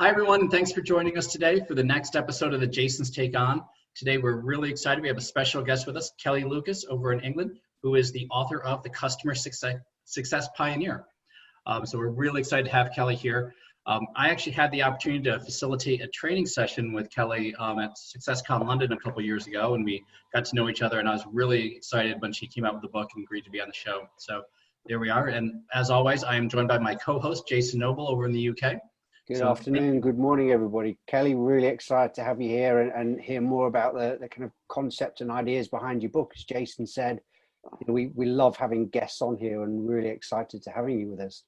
Hi, everyone, and thanks for joining us today for the next episode of the Jason's Take On. Today, we're really excited. We have a special guest with us, Kellie Lucas over in England, who is the author of The Customer Success Pioneer. So we're really excited to have Kellie here. I actually had the opportunity to facilitate a training session with Kellie at SuccessCon London a couple years ago, and we got to know each other, and I was really excited when she came out with the book and agreed to be on the show. So there we are, and as always, I am joined by my co-host, Jason Noble, over in the UK. Good afternoon, good morning, everybody. Kellie, really excited to have you here and hear more about the kind of concept and ideas behind your book. As Jason said, we love having guests on here and really excited to having you with us.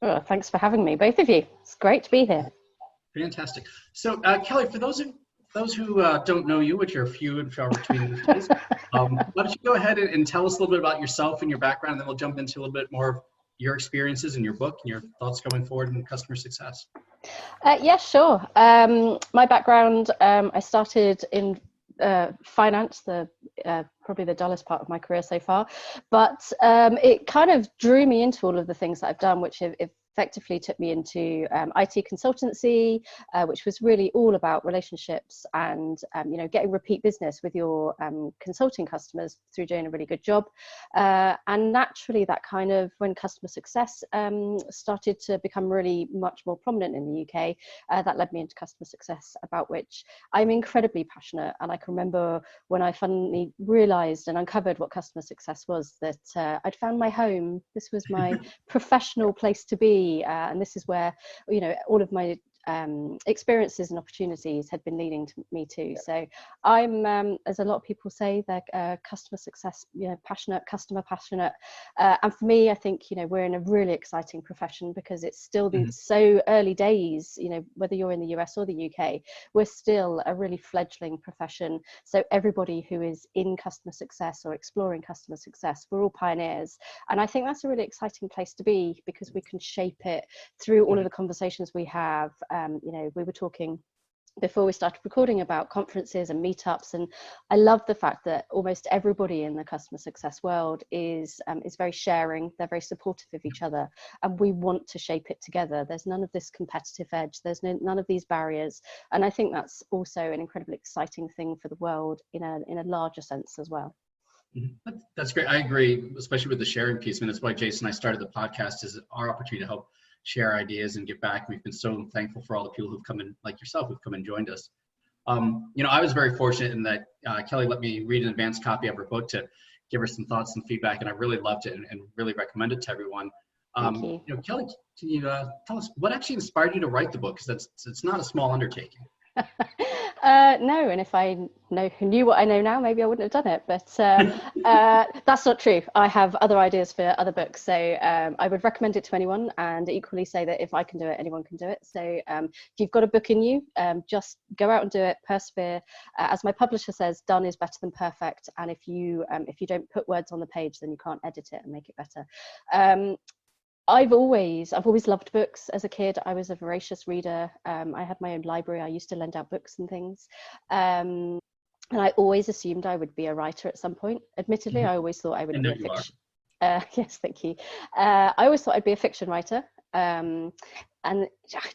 Oh, thanks for having me, both of you. It's great to be here. Fantastic. So, Kellie, for those who don't know you, which are few and far between these days, why don't you go ahead and tell us a little bit about yourself and your background, and then we'll jump into a little bit more of your experiences in your book and your thoughts going forward in customer success. Yeah, sure. My background, I started in finance, probably the dullest part of my career so far, but it kind of drew me into all of the things that I've done, which have effectively took me into IT consultancy, which was really all about relationships and getting repeat business with your consulting customers through doing a really good job. And naturally, that kind of, when customer success started to become really much more prominent in the UK, that led me into customer success, about which I'm incredibly passionate. And I can remember when I finally realized and uncovered what customer success was, that I'd found my home. This was my professional place to be. And this is where, all of my experiences and opportunities had been leading to me to. So I'm, as a lot of people say, they're customer success, passionate, customer passionate. And for me, I think, we're in a really exciting profession because it's still so early days, whether you're in the US or the UK, we're still a really fledgling profession. So everybody who is in customer success or exploring customer success, we're all pioneers. And I think that's a really exciting place to be because we can shape it through all of the conversations we have. We were talking before we started recording about conferences and meetups, and I love the fact that almost everybody in the customer success world is very sharing. They're very supportive of each other, and we want to shape it together. There's none of this competitive edge. There's none of these barriers, and I think that's also an incredibly exciting thing for the world in a larger sense as well. That's great. I agree, especially with the sharing piece. And that's why Jason and I started the podcast, is our opportunity to help share ideas and give back. We've been so thankful for all the people who've come in, like yourself, who've come and joined us. I was very fortunate in that Kellie let me read an advanced copy of her book to give her some thoughts and feedback, and I really loved it and really recommend it to everyone. Thank you. Kellie, can you tell us what actually inspired you to write the book? Because it's not a small undertaking. No, and if I knew what I know now, maybe I wouldn't have done it, but that's not true. I have other ideas for other books, so I would recommend it to anyone, and equally say that if I can do it, anyone can do it. So if you've got a book in you, just go out and do it, persevere. As my publisher says, done is better than perfect, and if you don't put words on the page, then you can't edit it and make it better. I've always loved books. As a kid, I was a voracious reader. I had my own library. I used to lend out books and things. And I always assumed I would be a writer at some point. Admittedly, I always thought I would be a fiction. Yes, thank you. I always thought I'd be a fiction writer. And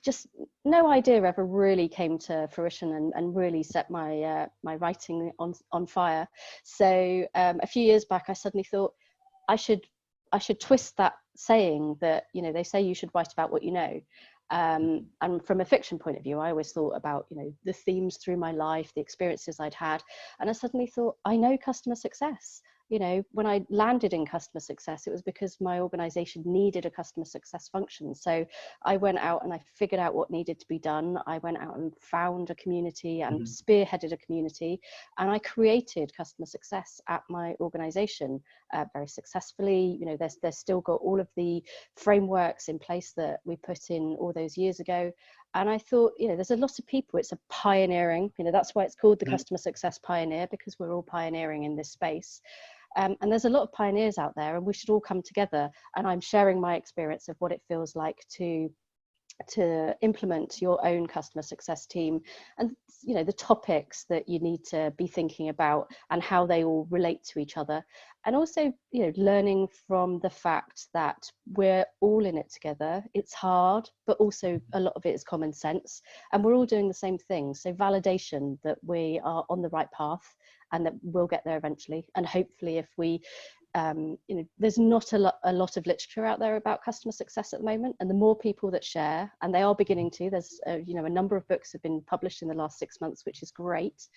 just no idea ever really came to fruition and really set my writing on fire. So a few years back, I suddenly thought I should twist that saying that, they say you should write about what you know. And from a fiction point of view, I always thought about, the themes through my life, the experiences I'd had. And I suddenly thought, I know customer success. When I landed in customer success, it was because my organization needed a customer success function. So I went out and I figured out what needed to be done. I went out and found a community and spearheaded a community, and I created customer success at my organization very successfully. There's still got all of the frameworks in place that we put in all those years ago. And I thought, there's a lot of people, it's a pioneering, that's why it's called the Customer Success Pioneer, because we're all pioneering in this space. And there's a lot of pioneers out there, and we should all come together. And I'm sharing my experience of what it feels like to implement your own customer success team, and the topics that you need to be thinking about and how they all relate to each other, and also learning from the fact that we're all in it together. It's hard, but also a lot of it is common sense, and we're all doing the same thing. So validation that we are on the right path and that we'll get there eventually. And hopefully if we there's not a lot of literature out there about customer success at the moment, and the more people that share, and they are beginning to, there's a number of books have been published in the last 6 months, which is great,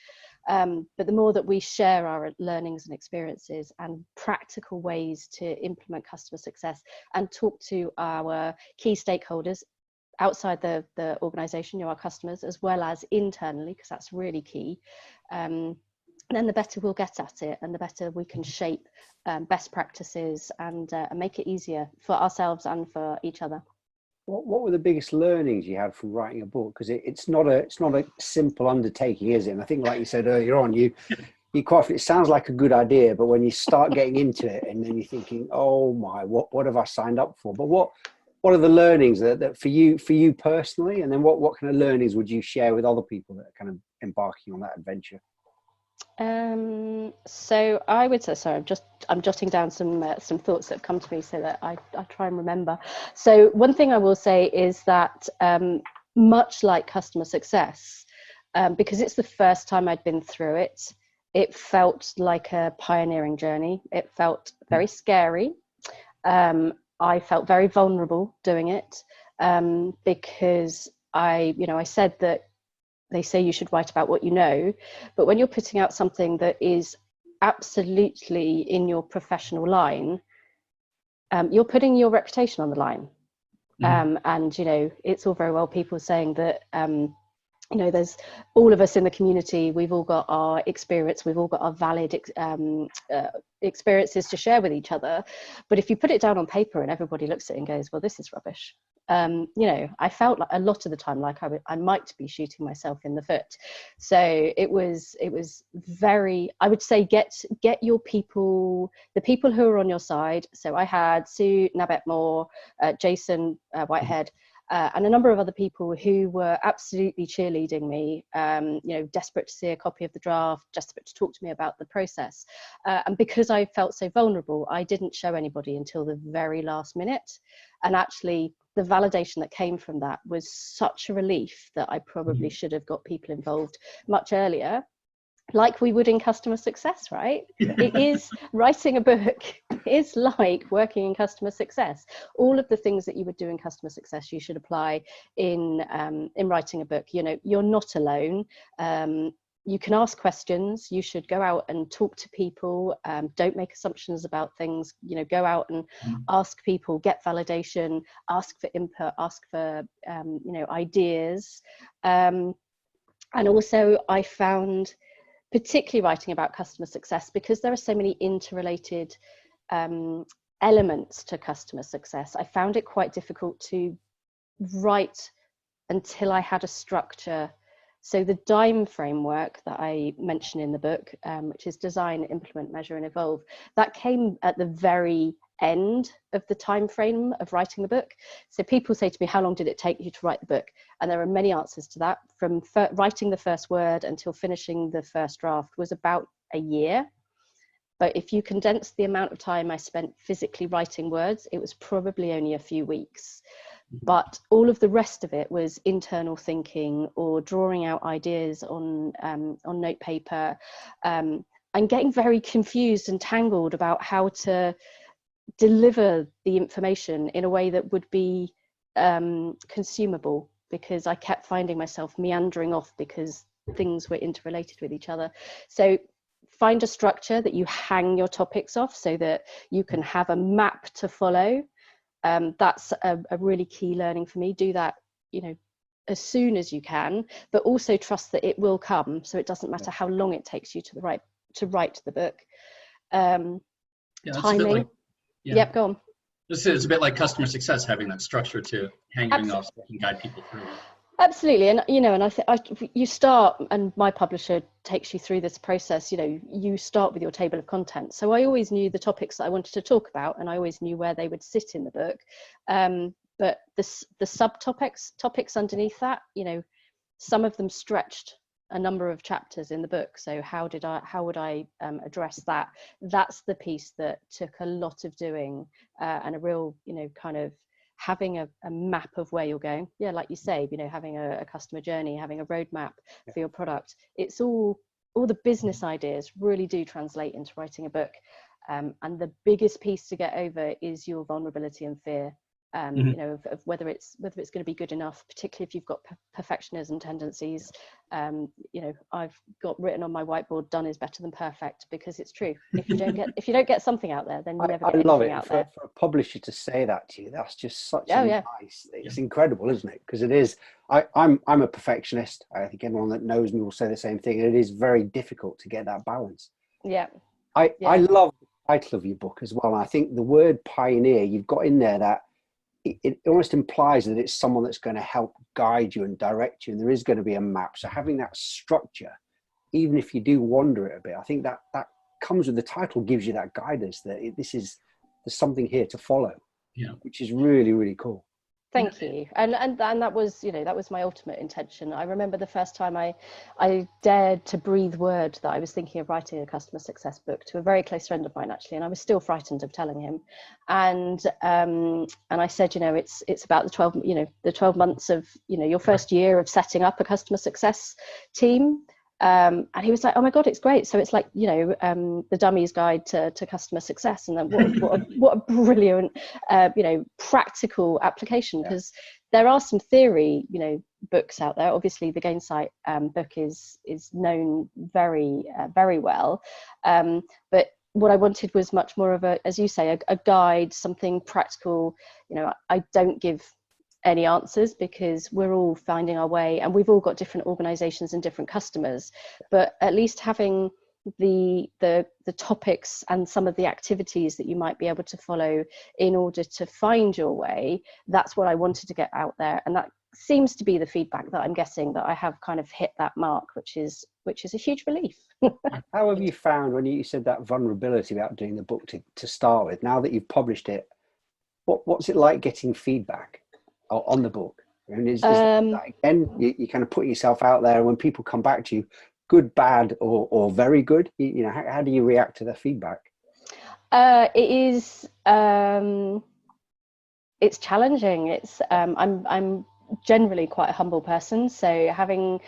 but the more that we share our learnings and experiences and practical ways to implement customer success and talk to our key stakeholders outside the organization, our customers, as well as internally, because that's really key, then the better we'll get at it, and the better we can shape best practices and make it easier for ourselves and for each other. What were the biggest learnings you had from writing a book? Because it's not a simple undertaking, is it? And I think, like you said earlier on, you quite, it sounds like a good idea, but when you start getting into it, and then you're thinking, oh my, what have I signed up for? But what are the learnings that for you personally, and then what kind of learnings would you share with other people that are kind of embarking on that adventure? So I would say, sorry, I'm jotting down some thoughts that have come to me so that I try and remember. So one thing I will say is that much like customer success, because it's the first time I'd been through it, it felt like a pioneering journey. It felt very scary. I felt very vulnerable doing it, because I said that they say you should write about what you know, but when you're putting out something that is absolutely in your professional line, you're putting your reputation on the line. And it's all very well people saying that there's all of us in the community, we've all got our experience, we've all got our valid experiences to share with each other, but if you put it down on paper and everybody looks at it and goes, well, this is rubbish, I felt like a lot of the time like I might be shooting myself in the foot. So it was very, I would say, get your people, the people who are on your side. So I had Sue Nabet-Moore, Jason Whitehead, and a number of other people who were absolutely cheerleading me, desperate to see a copy of the draft, desperate to talk to me about the process. And because I felt so vulnerable, I didn't show anybody until the very last minute. And actually, the validation that came from that was such a relief that I probably should have got people involved much earlier, like we would in customer success, right? It is, writing a book is like working in customer success. All of the things that you would do in customer success, you should apply in writing a book. You're not alone. You can ask questions. You should go out and talk to people. Don't make assumptions about things. Go out and ask people, get validation, ask for input, ask for ideas. And also, I found, particularly writing about customer success, because there are so many interrelated elements to customer success, I found it quite difficult to write until I had a structure. So the DIME framework that I mention in the book, which is design, implement, measure, and evolve, that came at the very end of the time frame of writing the book. So people say to me, how long did it take you to write the book? And there are many answers to that. From writing the first word until finishing the first draft was about a year. But if you condense the amount of time I spent physically writing words, it was probably only a few weeks. But all of the rest of it was internal thinking or drawing out ideas on note paper, and getting very confused and tangled about how to deliver the information in a way that would be consumable, because I kept finding myself meandering off because things were interrelated with each other. So find a structure that you hang your topics off so that you can have a map to follow. That's a really key learning for me. Do that, as soon as you can, but also trust that it will come. So it doesn't matter how long it takes you to write the book. Timing. Yep, go on. It's a bit like customer success, having that structure to hang off so you can guide people through. Absolutely, and and I think you start, and my publisher takes you through this process. You start with your table of content. So I always knew the topics that I wanted to talk about, and I always knew where they would sit in the book. but the topics underneath that, some of them stretched a number of chapters in the book. So how would I address that? That's the piece that took a lot of doing, and a real, kind of having a map of where you're going. Yeah, like you say, having a customer journey, having a roadmap for your product. It's all the business ideas really do translate into writing a book. And the biggest piece to get over is your vulnerability and fear. Of whether it's going to be good enough, particularly if you've got perfectionism tendencies. I've got written on my whiteboard, "Done is better than perfect," because it's true. If you don't get something out there, then you never get anything out there. For a publisher to say that to you, that's just such nice. It's incredible, isn't it? Because it is. I'm a perfectionist. I think everyone that knows me will say the same thing. It is very difficult to get that balance. Yeah. I love the title of your book as well. And I think the word pioneer you've got in there, that it almost implies that it's someone that's going to help guide you and direct you, and there is going to be a map. So having that structure, even if you do wander it a bit, I think that comes with the title, gives you that guidance that there's something here to follow, which is really, really cool. Thank you. And that was, that was my ultimate intention. I remember the first time I dared to breathe word that I was thinking of writing a customer success book to a very close friend of mine, actually, and I was still frightened of telling him. And I said, it's about the 12 months of, your first year of setting up a customer success team. And he was like, "Oh my God, it's great." So it's like, the Dummy's Guide to Customer Success. And then what a brilliant, practical application, because there are some theory, books out there. Obviously the Gainsight book is known very, very well. But what I wanted was much more of as you say, a guide, something practical. I don't give any answers, because we're all finding our way, and we've all got different organizations and different customers, but at least having the topics and some of the activities that you might be able to follow in order to find your way, that's what I wanted to get out there. And that seems to be the feedback that I'm getting, that I have kind of hit that mark, which is a huge relief. How have you found, when you said that vulnerability about doing the book to start with, now that you've published it, what's it like getting feedback on the book? And is that, again, you kind of put yourself out there, and when people come back to you, good, bad, or very good, how do you react to their feedback? It is it's challenging. It's I'm generally quite a humble person, so having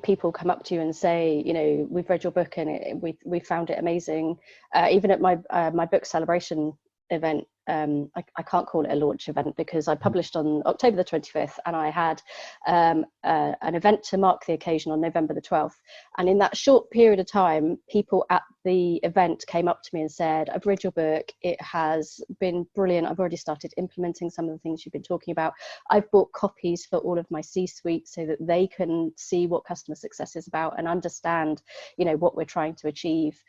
people come up to you and say, we've read your book and we found it amazing, even at my book celebration event. I can't call it a launch event, because I published on October the 25th, and I had an event to mark the occasion on November the 12th. And in that short period of time, people at the event came up to me and said, "I've read your book. It has been brilliant. I've already started implementing some of the things you've been talking about. I've bought copies for all of my C-suite so that they can see what customer success is about and understand, what we're trying to achieve."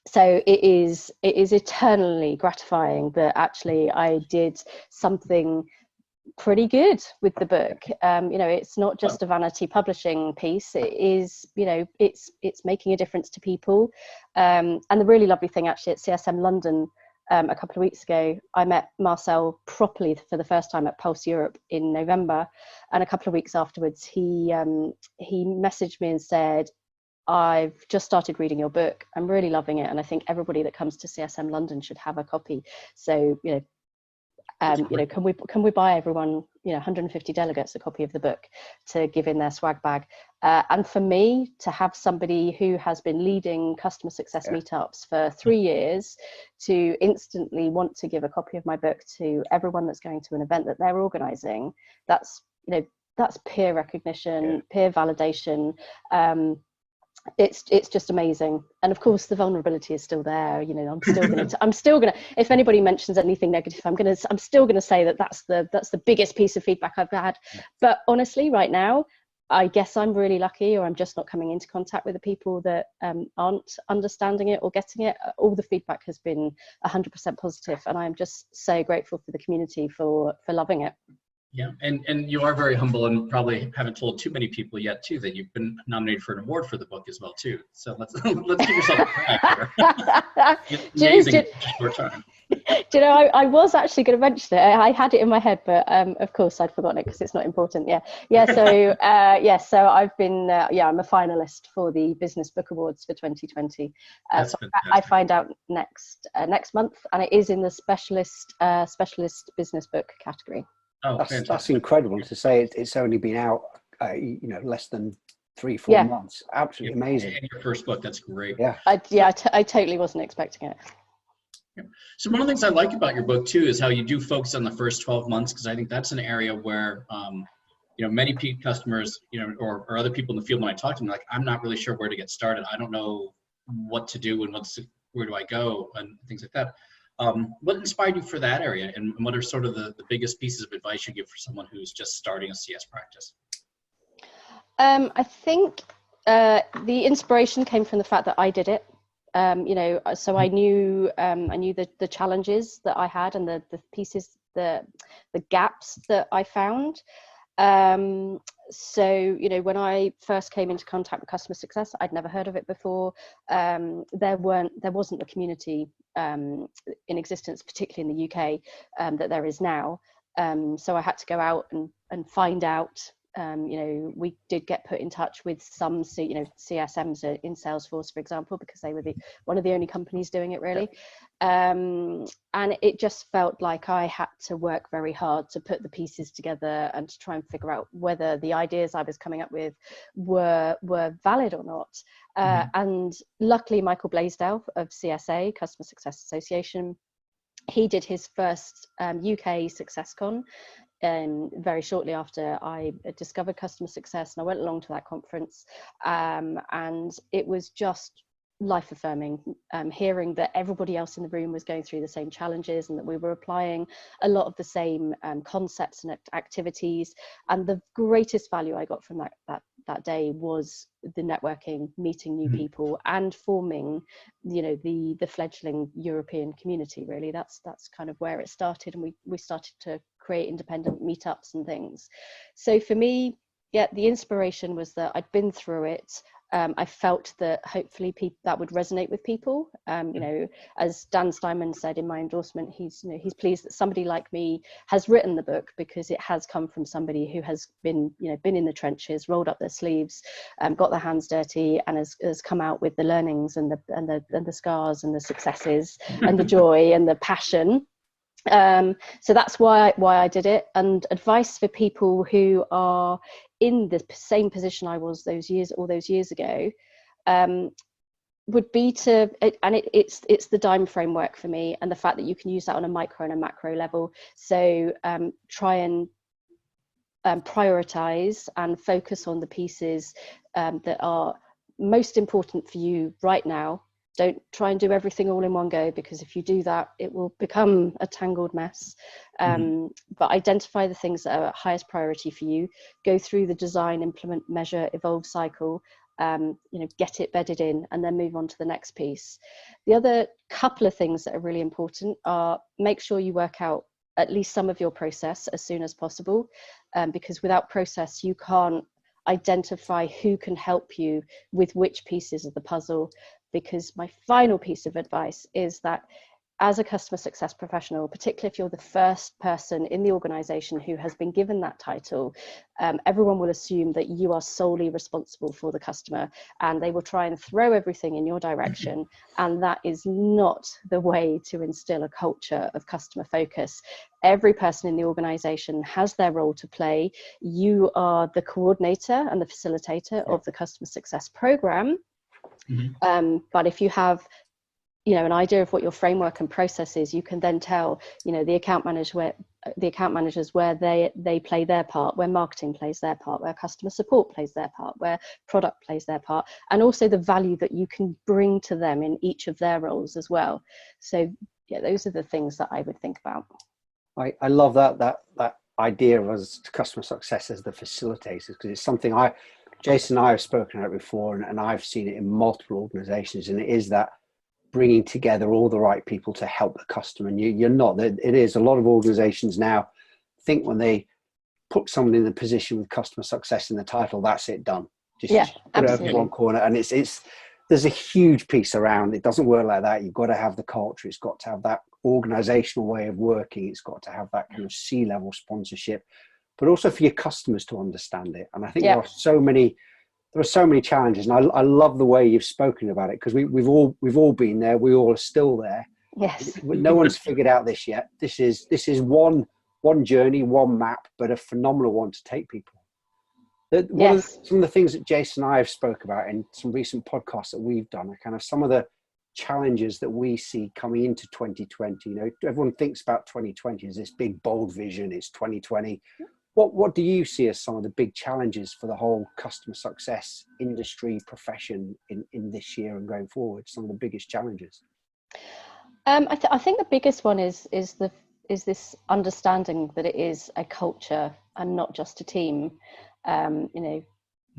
So it is eternally gratifying that actually I did something pretty good with the book. It's not just a vanity publishing piece. It is, it's making a difference to people. And the really lovely thing, actually, at CSM London a couple of weeks ago, I met Marcel properly for the first time at Pulse Europe in November. And a couple of weeks afterwards, he messaged me and said, "I've just started reading your book. I'm really loving it, and I think everybody that comes to CSM London should have a copy. So, can we buy everyone, 150 delegates a copy of the book to give in their swag bag?" And for me to have somebody who has been leading customer success meetups for 3 years to instantly want to give a copy of my book to everyone that's going to an event that they're organising, that's peer recognition, peer validation. It's just amazing. And of course the vulnerability is still there. I'm still gonna if anybody mentions anything negative, I'm still gonna say that's the biggest piece of feedback I've had. But honestly, right now, I guess I'm really lucky, or I'm just not coming into contact with the people that aren't understanding it or getting it. All the feedback has been 100% positive, and I'm just so grateful for the community for loving it. Yeah, and you are very humble, and probably haven't told too many people yet too that you've been nominated for an award for the book as well too. So let's give yourself a crack here. It's amazing in such a short time. Do you know, I was actually going to mention it. I had it in my head, but of course I'd forgotten it because it's not important. Yeah. So I've been, I'm a finalist for the Business Book Awards for 2020. So I find out next month, and it is in the specialist business book category. Oh, that's incredible to say. It's only been out, less than 3-4 months. Absolutely amazing. And your first book, that's great. Yeah. I totally wasn't expecting it. So one of the things I like about your book too is how you do focus on the first 12 months, because I think that's an area where many customers, or other people in the field, when I talk to them, like, I'm not really sure where to get started. I don't know what to do and where do I go and things like that. What inspired you for that area, and what are sort of the biggest pieces of advice you give for someone who's just starting a CS practice? I think the inspiration came from the fact that I did it. So I knew the challenges that I had and the pieces, the gaps that I found. So when I first came into contact with customer success, I'd never heard of it before. There wasn't the community in existence, particularly in the UK, that there is now. So I had to go out and find out. We did get put in touch with some, CSMs in Salesforce, for example, because they were one of the only companies doing it, really. And it just felt like I had to work very hard to put the pieces together and to try and figure out whether the ideas I was coming up with were valid or not. And luckily, Michael Blaisdell of CSA, Customer Success Association, he did his first UK SuccessCon very shortly after I discovered customer success, and I went along to that conference, and it was just life affirming, hearing that everybody else in the room was going through the same challenges and that we were applying a lot of the same concepts and activities. And the greatest value I got from that day was the networking, meeting new people, and forming the fledgling European community. Really, that's kind of where it started, and we started to create independent meetups and things. So for me, the inspiration was that I'd been through it. I felt that hopefully that would resonate with people. As Dan Steinman said in my endorsement, he's pleased that somebody like me has written the book, because it has come from somebody who has been in the trenches, rolled up their sleeves, got their hands dirty, and has come out with the learnings and the scars and the successes and the joy and the passion. So that's why I did it. And advice for people who are in the same position I was all those years ago, would be it's the DIME framework for me, and the fact that you can use that on a micro and a macro level. So try and prioritize and focus on the pieces that are most important for you right now. Don't try and do everything all in one go, because if you do that, it will become a tangled mess. But identify the things that are highest priority for you. Go through the design, implement, measure, evolve cycle. Get it bedded in, and then move on to the next piece. The other couple of things that are really important are, make sure you work out at least some of your process as soon as possible, because without process, you can't identify who can help you with which pieces of the puzzle. Because my final piece of advice is that as a customer success professional, particularly if you're the first person in the organization who has been given that title, everyone will assume that you are solely responsible for the customer, and they will try and throw everything in your direction. And that is not the way to instill a culture of customer focus. Every person in the organization has their role to play. You are the coordinator and the facilitator of the customer success program. But if you have an idea of what your framework and process is, you can then tell the account managers where they play their part, where marketing plays their part, where customer support plays their part, where product plays their part, and also the value that you can bring to them in each of their roles as well. So those are the things that I would think about. I love that idea of us customer success as the facilitators, because it's something Jason and I have spoken about before, and I've seen it in multiple organizations, and it is that bringing together all the right people to help the customer. And you're not, it is a lot of organizations now think when they put someone in the position with customer success in the title, that's it, done. Just put it over one corner. And it's there's a huge piece around, it doesn't work like that. You've got to have the culture. It's got to have that organizational way of working. It's got to have that kind of C-level sponsorship, but also for your customers to understand it. And I think there are so many challenges, and I love the way you've spoken about it, because we've all been there. We all are still there. Yes. No one's figured out this yet. This is one journey, one map, but a phenomenal one to take people. Some of the things that Jason and I have spoke about in some recent podcasts that we've done are kind of some of the challenges that we see coming into 2020. You know, everyone thinks about 2020 as this big bold vision. It's 2020. What do you see as some of the big challenges for the whole customer success industry profession in this year and going forward? Some of the biggest challenges. I think the biggest one is this understanding that it is a culture and not just a team.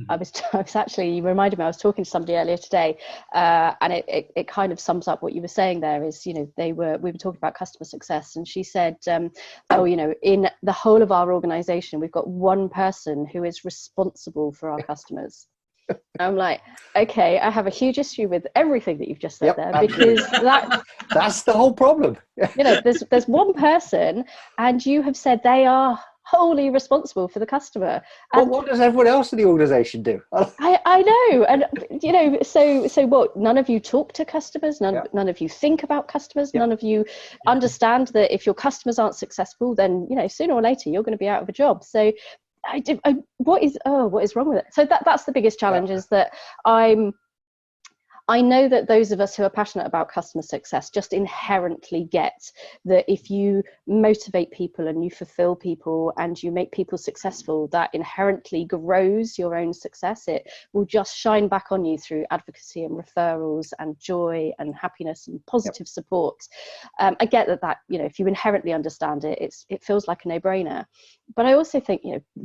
I was actually, you reminded me, I was talking to somebody earlier today, and it kind of sums up what you were saying there. Is, we were talking about customer success, and she said, in the whole of our organization, we've got one person who is responsible for our customers. I'm like, okay, I have a huge issue with everything that you've just said there, because that's the whole problem. There's one person, and you have said they are wholly responsible for the customer. And what does everyone else in the organization do? I know, and so what? None of you talk to customers. None of you think about customers. None of you understand that if your customers aren't successful, then sooner or later you're going to be out of a job. So what is wrong with it? So that's the biggest challenge, is that I know that those of us who are passionate about customer success just inherently get that if you motivate people and you fulfill people and you make people successful, that inherently grows your own success. It will just shine back on you through advocacy and referrals and joy and happiness and positive support. I get that if you inherently understand it, it feels like a no-brainer. But I also think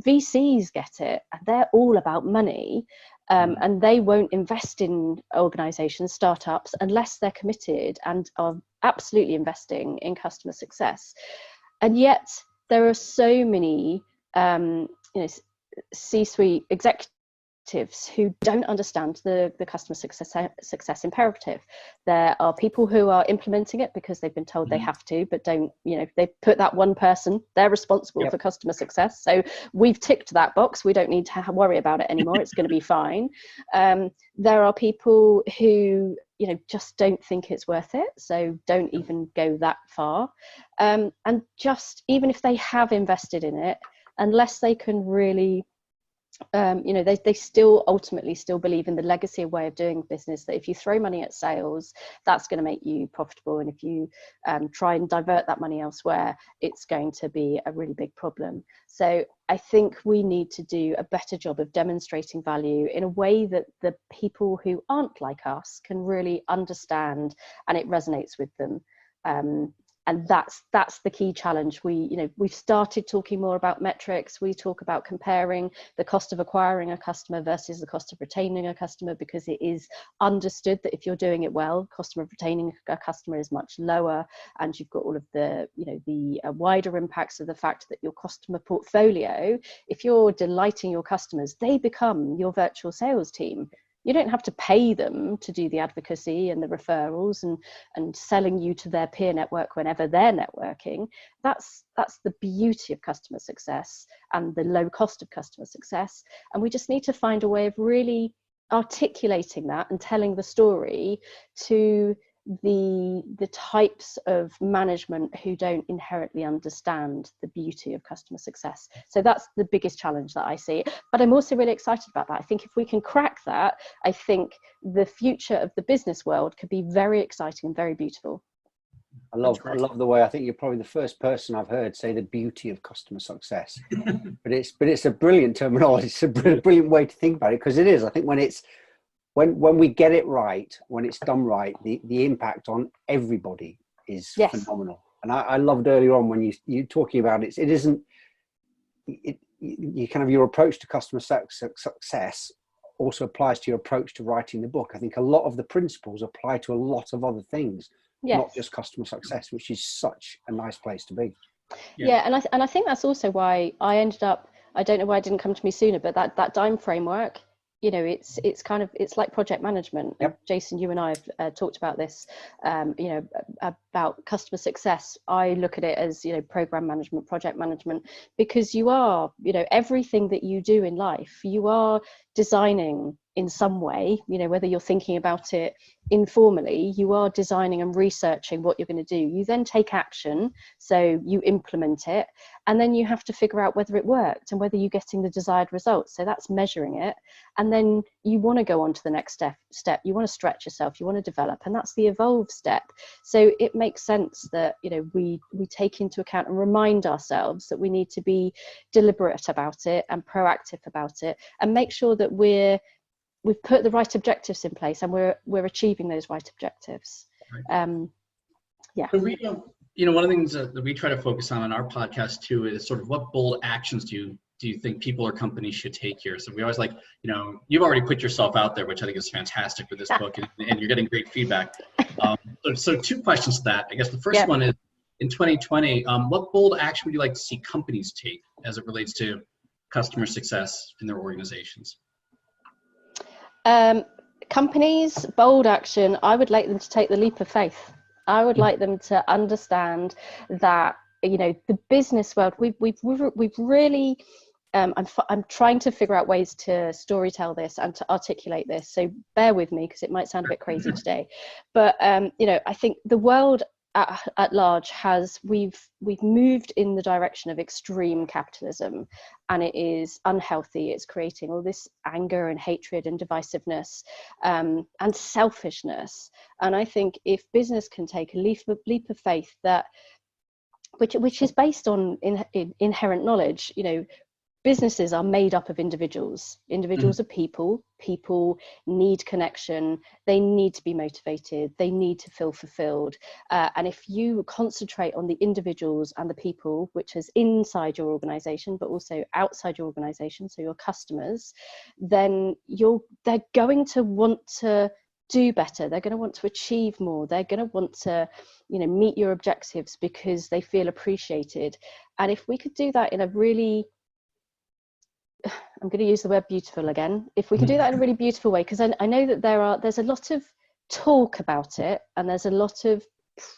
VCs get it, and they're all about money. And they won't invest in organizations, startups, unless they're committed and are absolutely investing in customer success. And yet there are so many C-suite executives who don't understand the customer success imperative. There are people who are implementing it because they've been told they have to, but don't, they put that one person, they're responsible for customer success. So we've ticked that box. We don't need to worry about it anymore. It's going to be fine. There are people who, just don't think it's worth it. So don't even go that far. And just, even if they have invested in it, unless they can really they still ultimately believe in the legacy way of doing business, that if you throw money at sales, that's going to make you profitable, and if you try and divert that money elsewhere, it's going to be a really big problem. So I think we need to do a better job of demonstrating value in a way that the people who aren't like us can really understand, and it resonates with them. And that's the key challenge. We've started talking more about metrics. We talk about comparing the cost of acquiring a customer versus the cost of retaining a customer, because it is understood that if you're doing it well, cost of retaining a customer is much lower, and you've got all of the wider impacts of the fact that your customer portfolio, if you're delighting your customers, they become your virtual sales team. You don't have to pay them to do the advocacy and the referrals and selling you to their peer network whenever they're networking. That's the beauty of customer success and the low cost of customer success. And we just need to find a way of really articulating that and telling the story to the types of management who don't inherently understand the beauty of customer success. So that's the biggest challenge that I see. But I'm also really excited about that. I think if we can crack that, I think the future of the business world could be very exciting and very beautiful. I love the way, I think you're probably the first person I've heard say the beauty of customer success. but it's a brilliant terminology. It's a brilliant way to think about it, because it is. I think when we get it right, when it's done right, the impact on everybody is phenomenal. And I loved earlier on when you talking about it. It isn't. You kind of, your approach to customer success also applies to your approach to writing the book. I think a lot of the principles apply to a lot of other things, not just customer success, which is such a nice place to be. Yeah, and I think that's also why I ended up. I don't know why it didn't come to me sooner, but that DIME framework. It's like project management. Yep. Jason, you and I have talked about this, a about customer success, I look at it as, program management, project management, because you are, everything that you do in life, you are designing in some way, whether you're thinking about it informally, you are designing and researching what you're going to do. You then take action, so you implement it, and then you have to figure out whether it worked and whether you're getting the desired results. So that's measuring it. And then you want to go on to the next step. You want to stretch yourself, you want to develop, and that's the evolve step. So it makes sense that, we take into account and remind ourselves that we need to be deliberate about it and proactive about it, and make sure that we've put the right objectives in place and we're achieving those right objectives. Right. Yeah. So Rita, one of the things that we try to focus on our podcast too is sort of what bold actions do you think people or companies should take here? So we always like, you've already put yourself out there, which I think is fantastic with this book, and you're getting great feedback. So two questions to that. I guess the first one is, in 2020, what bold action would you like to see companies take as it relates to customer success in their organizations? Companies, bold action, I would like them to take the leap of faith. I would like them to understand that, the business world, we've really, I'm trying to figure out ways to storytell this and to articulate this. So bear with me, because it might sound a bit crazy today. But, I think the world at large we've moved in the direction of extreme capitalism, and it is unhealthy. It's creating all this anger and hatred and divisiveness, and selfishness. And I think if business can take a leap of faith that which is based on inherent knowledge, businesses are made up of individuals. Individuals are people. People need connection. They need to be motivated. They need to feel fulfilled. And if you concentrate on the individuals and the people, which is inside your organization, but also outside your organization, so your customers, then they're going to want to do better. They're going to want to achieve more. They're going to want to, meet your objectives because they feel appreciated. And if we could do that in a really, I'm going to use the word beautiful again. If we could do that in a really beautiful way, because I know that there's a lot of talk about it, and there's a lot of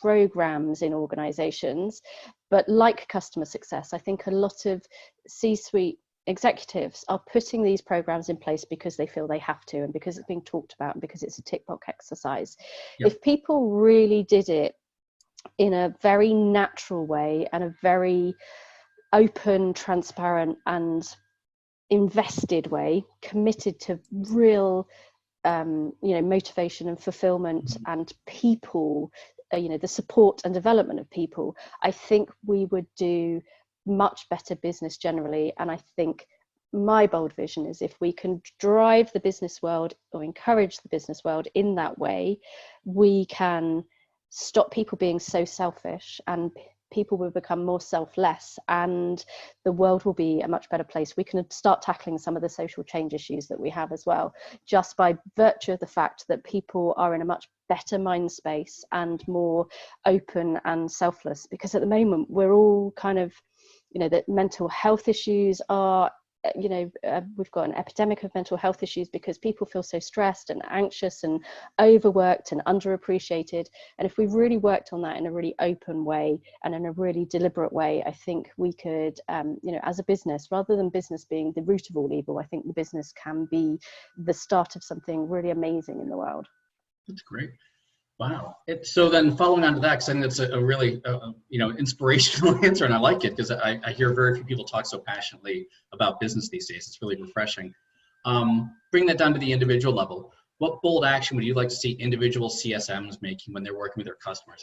programs in organizations, but like customer success, I think a lot of C-suite executives are putting these programs in place because they feel they have to, and because it's being talked about, and because it's a tick box exercise. Yep. If people really did it in a very natural way and a very open, transparent, and invested way, committed to real motivation and fulfillment and people, the support and development of people, I think we would do much better business generally. And I think my bold vision is, if we can drive the business world or encourage the business world in that way, we can stop people being so selfish, and people will become more selfless, and the world will be a much better place. We can start tackling some of the social change issues that we have as well, just by virtue of the fact that people are in a much better mind space and more open and selfless. Because at the moment we're all kind of, that mental health issues are, we've got an epidemic of mental health issues because people feel so stressed and anxious and overworked and underappreciated. And if we really worked on that in a really open way and in a really deliberate way, I think we could, as a business, rather than business being the root of all evil, I think the business can be the start of something really amazing in the world. That's great. Wow. So then following on to that, because I think that's a really, inspirational answer, and I like it because I hear very few people talk so passionately about business these days. It's really refreshing. Bring that down to the individual level. What bold action would you like to see individual CSMs making when they're working with their customers?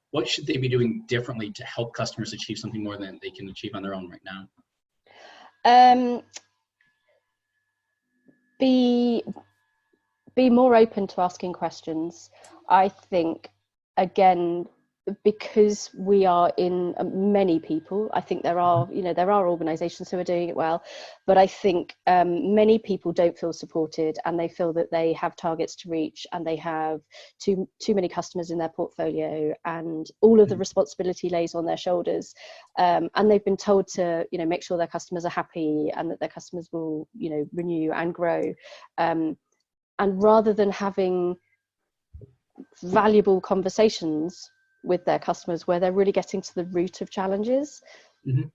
What should they be doing differently to help customers achieve something more than they can achieve on their own right now? Be more open to asking questions. I think, again, because we are in many people, I think there are organizations who are doing it well, but I think many people don't feel supported, and they feel that they have targets to reach, and they have too many customers in their portfolio, and all of the responsibility lays on their shoulders, and they've been told to make sure their customers are happy and that their customers will renew and grow, and rather than having valuable conversations with their customers where they're really getting to the root of challenges. Mm-hmm.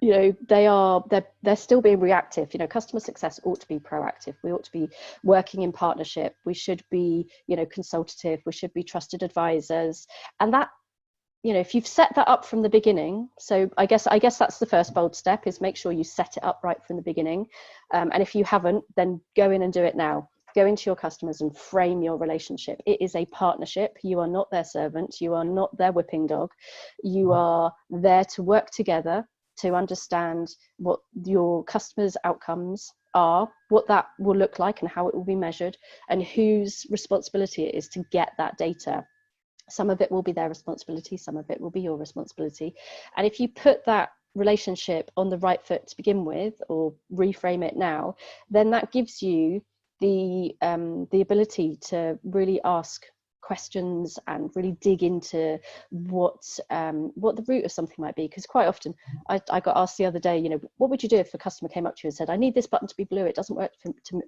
You know, they're still being reactive. You know, customer success ought to be proactive. We ought to be working in partnership. We should be, you know, consultative. We should be trusted advisors. And that, you know, if you've set that up from the beginning, so I guess that's the first bold step, is make sure you set it up right from the beginning. And if you haven't, then go in and do it now. Go into your customers and frame your relationship. It is a partnership. You are not their servant. You are not their whipping dog. You are there to work together, to understand what your customers' outcomes are, what that will look like and how it will be measured, and whose responsibility it is to get that data. Some of it will be their responsibility, some of it will be your responsibility. And if you put that relationship on the right foot to begin with, or reframe it now, then that gives you the ability to really ask questions and really dig into what the root of something might be. Because quite often I got asked the other day, you know, what would you do if a customer came up to you and said, I need this button to be blue, it doesn't work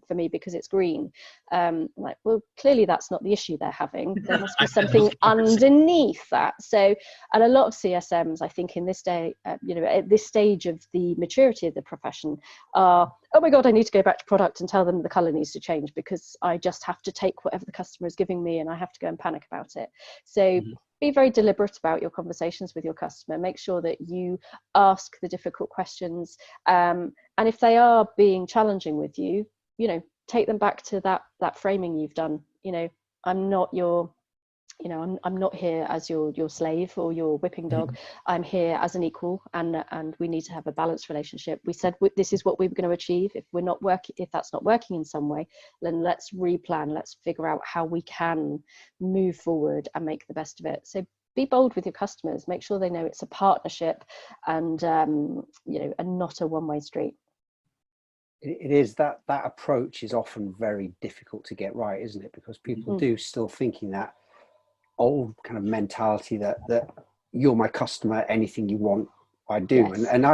for me because it's green. Like, well, clearly that's not the issue they're having. There must be something underneath that. So, and a lot of CSMs, I think in this day, you know, at this stage of the maturity of the profession, are, oh my God, I need to go back to product and tell them the color needs to change because I just have to take whatever the customer is giving me and I have to go and panic about it. So be very deliberate about your conversations with your customer. Make sure that you ask the difficult questions. And if they are being challenging with you, you know, take them back to that framing you've done. You know, I'm not your, you know, I'm not here as your slave or your whipping dog. I'm here as an equal, and we need to have a balanced relationship. We said this is what we were going to achieve. If that's not working in some way, then let's replan. Let's figure out how we can move forward and make the best of it. So be bold with your customers. Make sure they know it's a partnership, and you know, and not a one-way street. It is that approach is often very difficult to get right, isn't it? Because people do still thinking that old kind of mentality that you're my customer, anything you want I do. Yes. And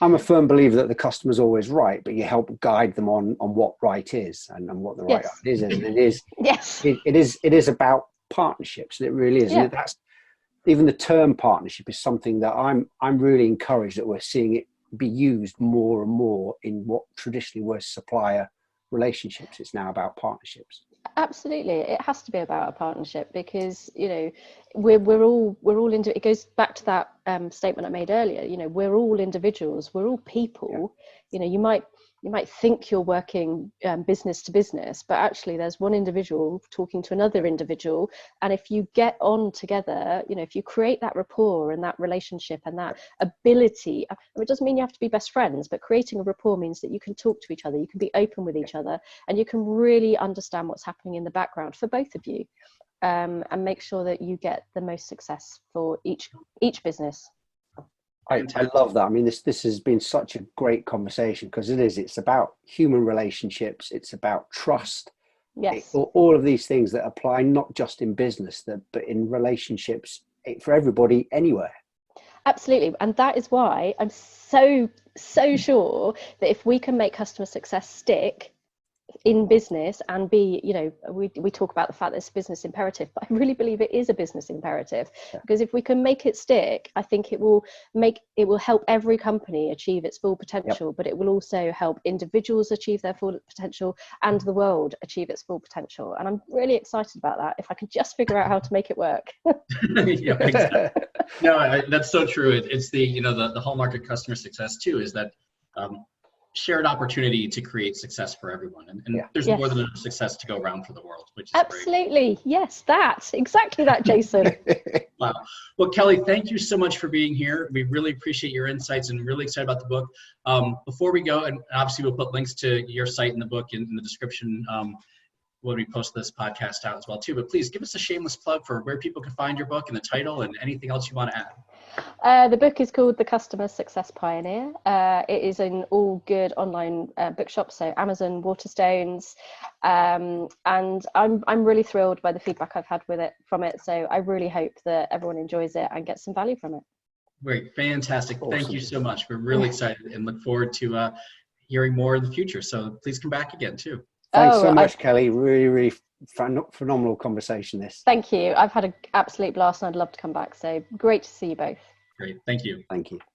I'm a firm believer that the customer's always right, but you help guide them on what right is and what the right is. And it is it is about partnerships, and it really is. And that's, even the term partnership is something that I'm really encouraged that we're seeing it be used more and more in what traditionally was supplier relationships. It's now about partnerships. Absolutely, it has to be about a partnership, because you know we're all into it. Goes back to that statement I made earlier. You know, we're all individuals, we're all people. You know, you might think you're working business to business, but actually there's one individual talking to another individual, and if you get on together, you know, if you create that rapport and that relationship and that ability, it doesn't mean you have to be best friends, but creating a rapport means that you can talk to each other, you can be open with each other, and you can really understand what's happening in the background for both of you, and make sure that you get the most success for each business. I love that. I mean, this has been such a great conversation, because it's about human relationships. It's about trust. Yes. All of these things that apply not just in business, but in relationships for everybody anywhere. Absolutely. And that is why I'm so sure that if we can make customer success stick in business and be, you know, we talk about the fact that it's a business imperative, but I really believe it is a business imperative, because if we can make it stick, I think it will help every company achieve its full potential, but it will also help individuals achieve their full potential and the world achieve its full potential. And I'm really excited about that, if I could just figure out how to make it work. Yeah, exactly. No, that's so true. It's the, you know, the hallmark of customer success too, is that shared opportunity to create success for everyone, and there's more than enough success to go around for the world, which is absolutely great. Yes, exactly that, Jason. Wow. Well, Kellie, thank you so much for being here. We really appreciate your insights and really excited about the book. Before we go, and obviously we'll put links to your site and the book in the description when we post this podcast out as well too, but please give us a shameless plug for where people can find your book and the title and anything else you want to add. The book is called The Customer Success Pioneer. It is in all good online bookshops, so Amazon, Waterstones, and I'm really thrilled by the feedback I've had from it. So I really hope that everyone enjoys it and gets some value from it. Great, fantastic. Awesome. Thank you so much. We're really excited and look forward to hearing more in the future. So please come back again too. Thanks so much, Kelly. Really, really phenomenal conversation this. Thank you. I've had an absolute blast and I'd love to come back. So great to see you both. Great. Thank you. Thank you.